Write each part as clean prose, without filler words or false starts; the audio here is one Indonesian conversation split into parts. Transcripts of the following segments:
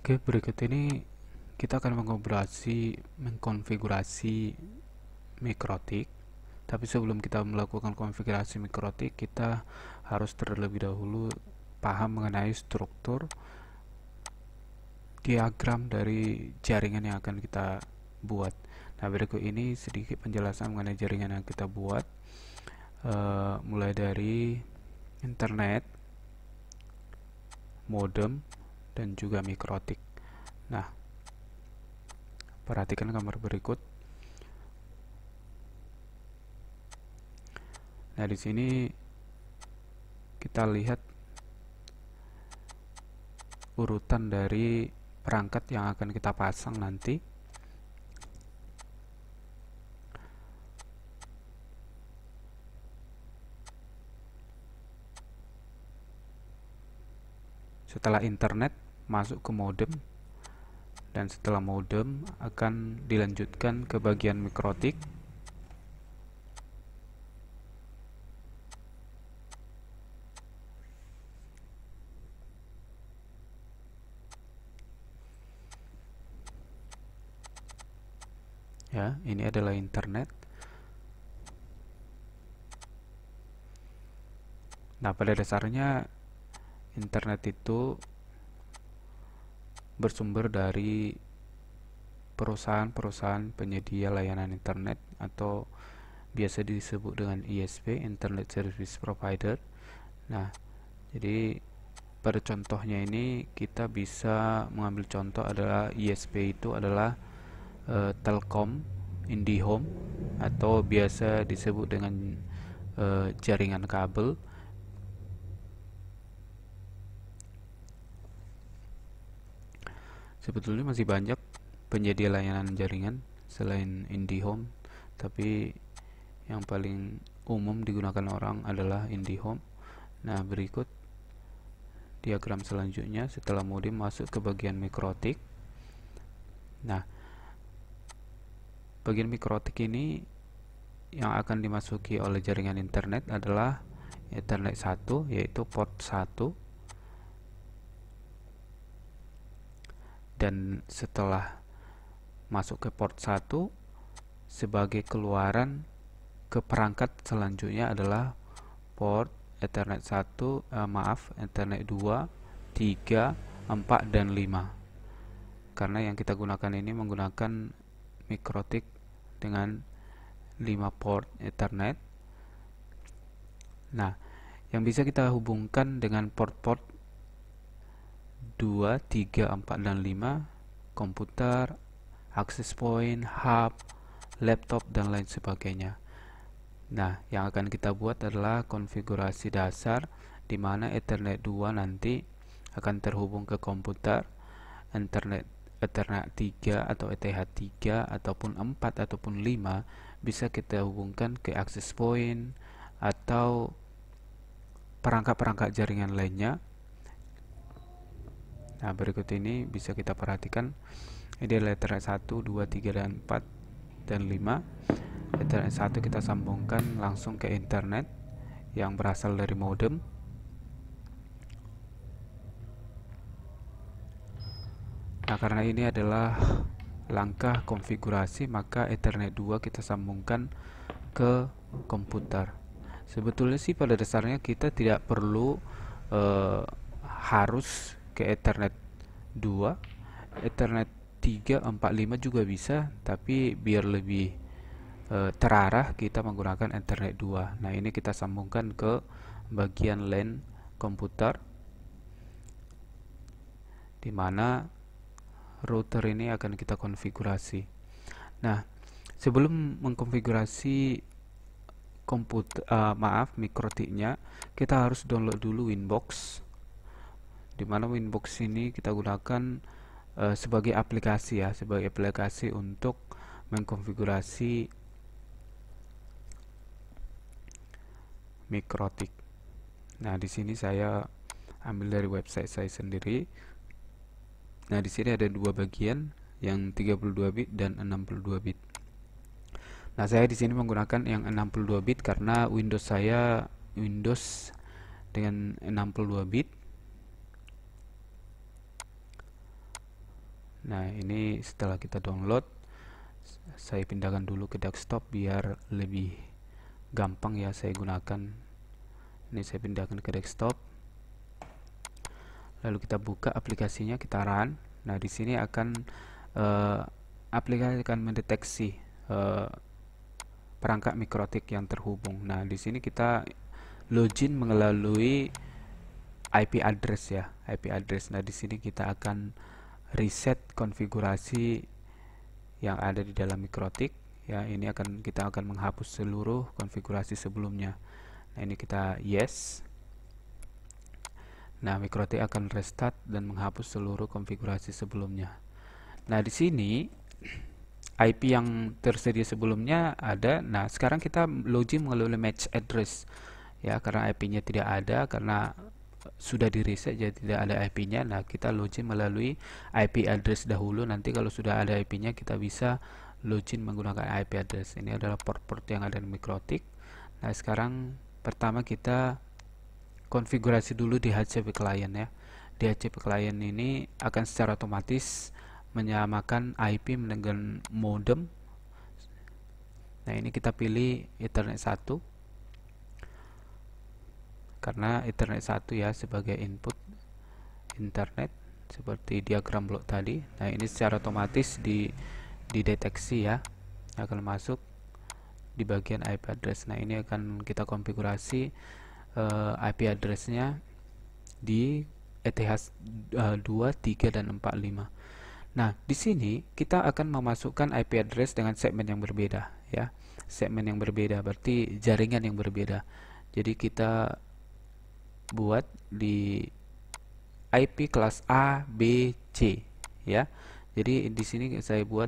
Oke, berikut ini kita akan mengkonfigurasi mikrotik. Tapi sebelum kita melakukan konfigurasi mikrotik, kita harus terlebih dahulu paham mengenai struktur diagram dari jaringan yang akan kita buat. Nah, berikut ini sedikit penjelasan mengenai jaringan yang kita buat, mulai dari internet, modem, dan juga mikrotik. Nah, perhatikan gambar berikut. Nah, di sini kita lihat urutan dari perangkat yang akan kita pasang nanti. Setelah internet, masuk ke modem, dan setelah modem akan dilanjutkan ke bagian mikrotik. Ya, ini adalah internet. Nah, pada dasarnya internet itu bersumber dari perusahaan-perusahaan penyedia layanan internet atau biasa disebut dengan ISP, Internet Service Provider. Nah, jadi pada contohnya ini kita bisa mengambil contoh adalah ISP itu adalah Telkom, IndiHome, atau biasa disebut dengan jaringan kabel. Sebetulnya masih banyak penyedia layanan jaringan selain IndiHome, tapi yang paling umum digunakan orang adalah IndiHome. Nah, berikut diagram selanjutnya setelah modem masuk ke bagian mikrotik. Nah, bagian mikrotik ini yang akan dimasuki oleh jaringan internet adalah Ethernet 1, yaitu port 1. Dan setelah masuk ke port 1, sebagai keluaran ke perangkat selanjutnya adalah port Ethernet 1, Ethernet 2, 3, 4, dan 5. Karena yang kita gunakan ini menggunakan mikrotik dengan 5 port Ethernet. Nah, yang bisa kita hubungkan dengan port-port 2, 3, 4, dan 5, komputer, access point, hub, laptop, dan lain sebagainya. Nah, yang akan kita buat adalah konfigurasi dasar di mana Ethernet 2 nanti akan terhubung ke komputer, Ethernet 3 atau ETH3 ataupun 4 ataupun 5 bisa kita hubungkan ke access point atau perangkat-perangkat jaringan lainnya. Nah, berikut ini bisa kita perhatikan. Ini adalah Ethernet 1, 2, 3, dan 4, dan 5. Ethernet 1 kita sambungkan langsung ke internet yang berasal dari modem. Nah, karena ini adalah langkah konfigurasi, maka Ethernet 2 kita sambungkan ke komputer. Sebetulnya sih pada dasarnya kita tidak perlu harus ke Ethernet 2, Ethernet 3, 4, 5 juga bisa, tapi biar lebih terarah kita menggunakan Ethernet 2. Nah, ini kita sambungkan ke bagian LAN komputer, di mana router ini akan kita konfigurasi. Nah, sebelum mengkonfigurasi mikrotiknya, kita harus download dulu Winbox, di mana Winbox ini kita gunakan sebagai aplikasi ya, sebagai aplikasi untuk mengkonfigurasi mikrotik. Nah, di sini saya ambil dari website saya sendiri. Nah, di sini ada dua bagian, yang 32 bit dan 62 bit. Nah, saya di sini menggunakan yang 62 bit karena Windows saya Windows dengan 62 bit. Nah, ini setelah kita download, saya pindahkan dulu ke desktop biar lebih gampang ya saya gunakan. Ini saya pindahkan ke desktop. Lalu kita buka aplikasinya, kita run. Nah, di sini akan aplikasi akan mendeteksi perangkat mikrotik yang terhubung. Nah, di sini kita login melalui IP address ya, IP address. Nah, di sini kita akan reset konfigurasi yang ada di dalam mikrotik ya. Ini kita akan menghapus seluruh konfigurasi sebelumnya. Nah, ini kita yes. Nah, mikrotik akan restart dan menghapus seluruh konfigurasi sebelumnya. Nah, di sini IP yang tersedia sebelumnya ada. Nah, sekarang kita login melalui match address ya, karena IP-nya tidak ada karena sudah di reset jadi tidak ada IP-nya. Nah, kita login melalui IP address dahulu. Nanti kalau sudah ada IP-nya kita bisa login menggunakan IP address. Ini adalah port-port yang ada di mikrotik. Nah, sekarang pertama kita konfigurasi dulu DHCP client ya. DHCP client ini akan secara otomatis menyamakan IP dengan modem. Nah, ini kita pilih Ethernet 1 karena Ethernet 1 ya sebagai input internet seperti diagram blok tadi. Nah, ini secara otomatis dideteksi ya, akan masuk di bagian IP address. Nah, ini akan kita konfigurasi IP addressnya di ETH 2, 3, dan 45. Nah, di sini kita akan memasukkan IP address dengan segmen yang berbeda ya. Segmen yang berbeda berarti jaringan yang berbeda. Jadi kita buat di IP kelas A, B, C ya. Jadi di sini saya buat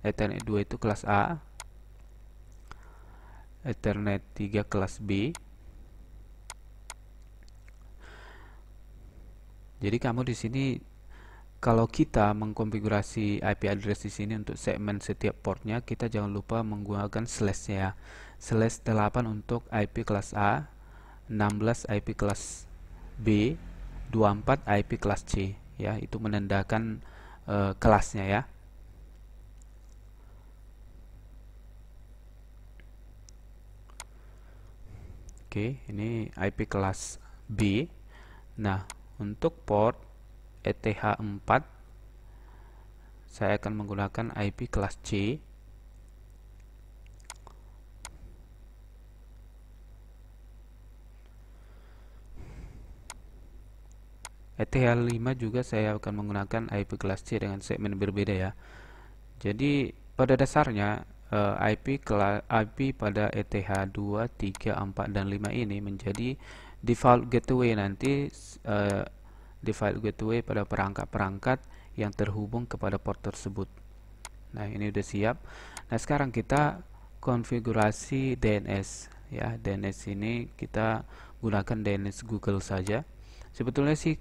Ethernet 2 itu kelas A, Ethernet 3 kelas B. Jadi kamu di sini kalau kita mengkonfigurasi IP address di sini untuk segmen setiap portnya, kita jangan lupa menggunakan slash ya. Slash 8 untuk IP kelas A, 16 IP kelas B, 24 IP kelas C ya. Itu menandakan kelasnya ya. Oke, ini IP kelas B. Nah, untuk port ETH4 saya akan menggunakan IP kelas C. ETH5 juga saya akan menggunakan IP kelas C dengan segmen berbeda ya. Jadi pada dasarnya IP pada ETH2, 3, 4, dan 5 ini menjadi default gateway nanti, default gateway pada perangkat-perangkat yang terhubung kepada port tersebut. Nah, ini udah siap. Nah, sekarang kita konfigurasi DNS ya. DNS ini kita gunakan DNS Google saja. Sebetulnya sih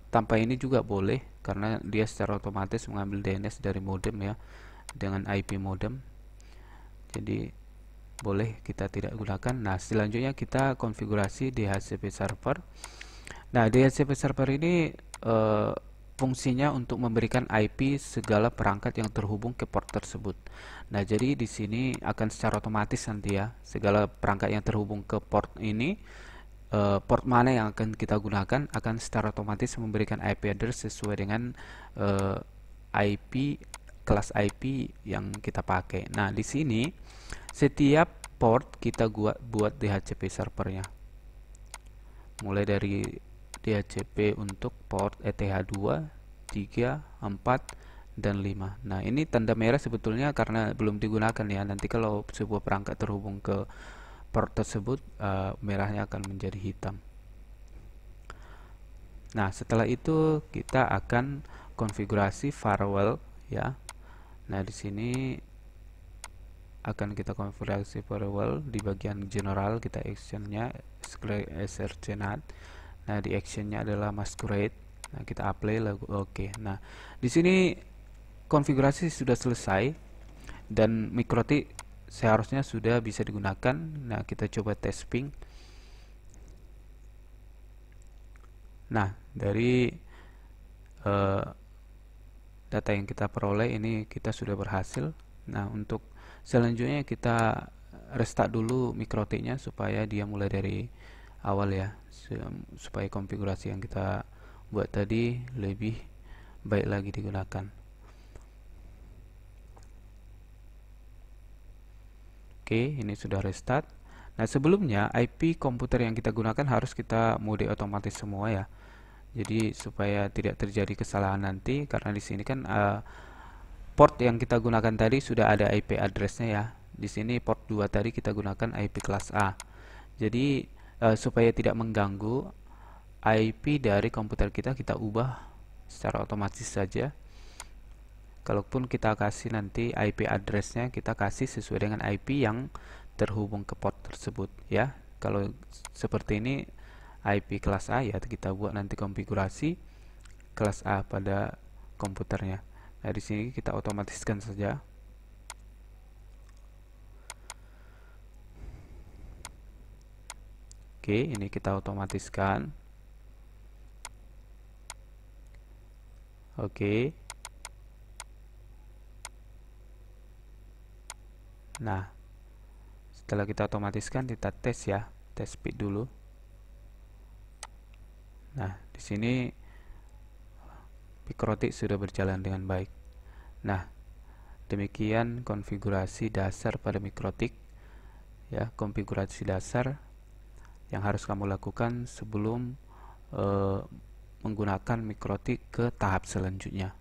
tanpa ini juga boleh karena dia secara otomatis mengambil DNS dari modem ya, dengan IP modem. Jadi boleh kita tidak gunakan. Nah, selanjutnya kita konfigurasi DHCP server. Nah, DHCP server ini fungsinya untuk memberikan IP segala perangkat yang terhubung ke port tersebut. Nah, jadi di sini akan secara otomatis nanti ya, segala perangkat yang terhubung ke port ini, port mana yang akan kita gunakan akan secara otomatis memberikan IP address sesuai dengan IP kelas IP yang kita pakai. Nah, di sini setiap port kita buat DHCP servernya. Mulai dari DHCP untuk port ETH2, 3, 4, dan 5. Nah, ini tanda merah sebetulnya karena belum digunakan ya. Nanti kalau sebuah perangkat terhubung ke port tersebut, merahnya akan menjadi hitam. Nah, setelah itu kita akan konfigurasi firewall ya. Nah, di sini akan kita konfigurasi firewall di bagian general, kita actionnya srcnat. Nah, di actionnya adalah masquerade. Nah, kita apply lagu oke. Nah, di sini konfigurasi sudah selesai dan mikrotik seharusnya sudah bisa digunakan. Nah, kita coba tes ping. Nah, dari data yang kita peroleh ini kita sudah berhasil. Nah, untuk selanjutnya kita restart dulu mikrotiknya supaya dia mulai dari awal ya, supaya konfigurasi yang kita buat tadi lebih baik lagi digunakan. Oke, ini sudah restart. Nah, sebelumnya IP komputer yang kita gunakan harus kita mode otomatis semua ya. Jadi supaya tidak terjadi kesalahan nanti, karena di sini kan port yang kita gunakan tadi sudah ada IP addressnya ya. Di sini port 2 tadi kita gunakan IP kelas A. Jadi supaya tidak mengganggu, IP dari komputer kita ubah secara otomatis saja. Kalaupun kita kasih nanti IP addressnya, kita kasih sesuai dengan IP yang terhubung ke port tersebut ya. Kalau seperti ini IP kelas A ya, kita buat nanti konfigurasi kelas A pada komputernya. Nah, di sini kita otomatiskan saja. Oke, ini kita otomatiskan. Oke. Nah, setelah kita otomatiskan, kita tes ya, tes speed dulu. Nah, di sini mikrotik sudah berjalan dengan baik. Nah, demikian konfigurasi dasar pada mikrotik ya, konfigurasi dasar yang harus kamu lakukan sebelum menggunakan mikrotik ke tahap selanjutnya.